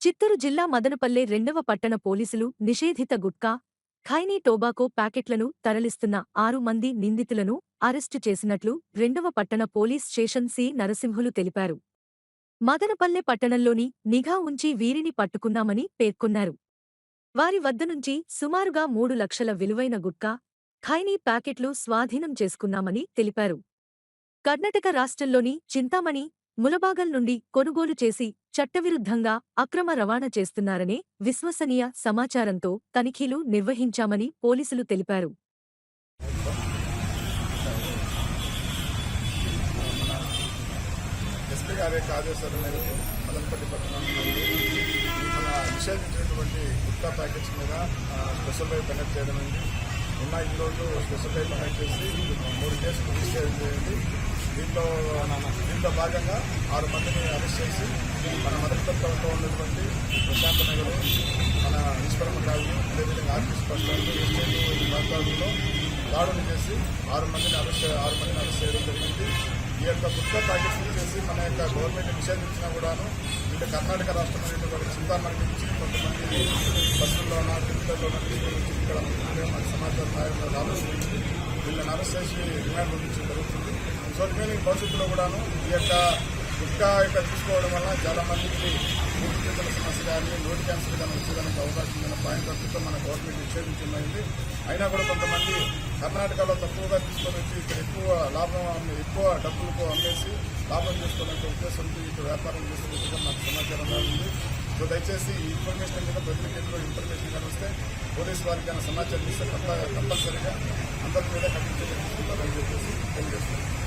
చిత్తూరు జిల్లా మదనపల్లె 2వ పట్టణ పోలీసులు నిషేధిత గుట్కా, ఖైనీ టొబాకో ప్యాకెట్లను తరలిస్తున్న 6 మంది నిందితులను అరెస్టు చేసినట్లు 2వ పట్టణ పోలీస్ స్టేషన్ సి నరసింహులు తెలిపారు. మదనపల్లె పట్టణంలోని నిఘా ఉంచి వీరిని పట్టుకున్నామని పేర్కొన్నారు. వారి వద్ద నుంచి సుమారుగా 3 లక్షల విలువైన గుట్కా, ఖైనీ ప్యాకెట్లు స్వాధీనం చేసుకున్నామని తెలిపారు. కర్ణాటక రాష్ట్రంలోని చింతామణి, ములబాగల్ నుండి కొనుగోలు చేసి చట్టవిరుద్ధంగా అక్రమ రవాణా చేస్తున్నారనే విశ్వసనీయ సమాచారంతో తనిఖీలు నిర్వహించామని పోలీసులు తెలిపారు. ఎస్పీ గారి ఆదేశాల మేరకు మదనపల్లి పట్టణంలో నిషేధించినటువంటి గుట్కా ప్యాకెట్స్ మీద స్పెషల్ డ్రైవ్ కండక్ట్ చేయడం అయింది. ఉన్న ఈరోజు స్పెషల్ డ్రైవ్ కండక్ట్ చేసి 3 కేసులు రిజిస్టర్ చేయండి. దీంట్లో భాగంగా 6 మందిని అరెస్ట్ చేసి మన మదనపల్లిలో ఉన్నటువంటి ప్రశాంత నగర్, మన ఈశ్వరమ్మ కాలనీ, అదేవిధంగా ఆర్టీసీ బస్ స్టాండ్, ఈ ప్రాంతాలలో దాడులు చేసి 6 మందిని అరెస్ట్ చేయడం జరిగింది. ఈ యొక్క గుట్కా ప్యాకెట్స్ చేసి మన యొక్క గవర్నమెంట్ నిషేధించినా కూడాను వీళ్ళు కర్ణాటక రాష్ట్రంలో ఉన్నటువంటి చింతామణి నుంచి కొంతమంది బస్సుల్లోన టికెట్లలోన తీసుకొని ఇక్కడ మనకి సమాచారం ఆలోచించి వీళ్ళని అరెస్ట్ చేసి రిమాండ్ పంపించడం జరుగుతుంది. సో రిమైనింగ్ భవిష్యత్తులో కూడాను ఈ యొక్క గుట్కా తీసుకోవడం వల్ల చాలా మందికి ఊపిరితిత్తుల సమస్య కానీ, నోటి క్యాన్సర్ కానీ వచ్చేదానికి అవకాశం ఉందన్న పాయింట్ అంతా మన గవర్నమెంట్ నిషేధించింది. అయినా కూడా కొంతమంది కర్ణాటకలో తక్కువగా తీసుకొని వచ్చి ఇక్కడ ఎక్కువ డబ్బులకు అమ్మేసి లాభం చేసుకునే ఉద్దేశంతో ఇక్కడ వ్యాపారం చేస్తున్నట్టుగా నాకు సమాచారం రాఉంది. సో దయచేసి ఈ ఇన్ఫర్మేషన్ మీద ప్రజలకి ఇన్ఫర్మేషన్ కానీ వస్తే పోలీసు వారికి సమాచారం ఇస్తే తప్పనిసరిగా అందరి మీద కఠిన చర్యలు తీసుకుంటారని చెప్పేసి తెలియజేస్తున్నాను.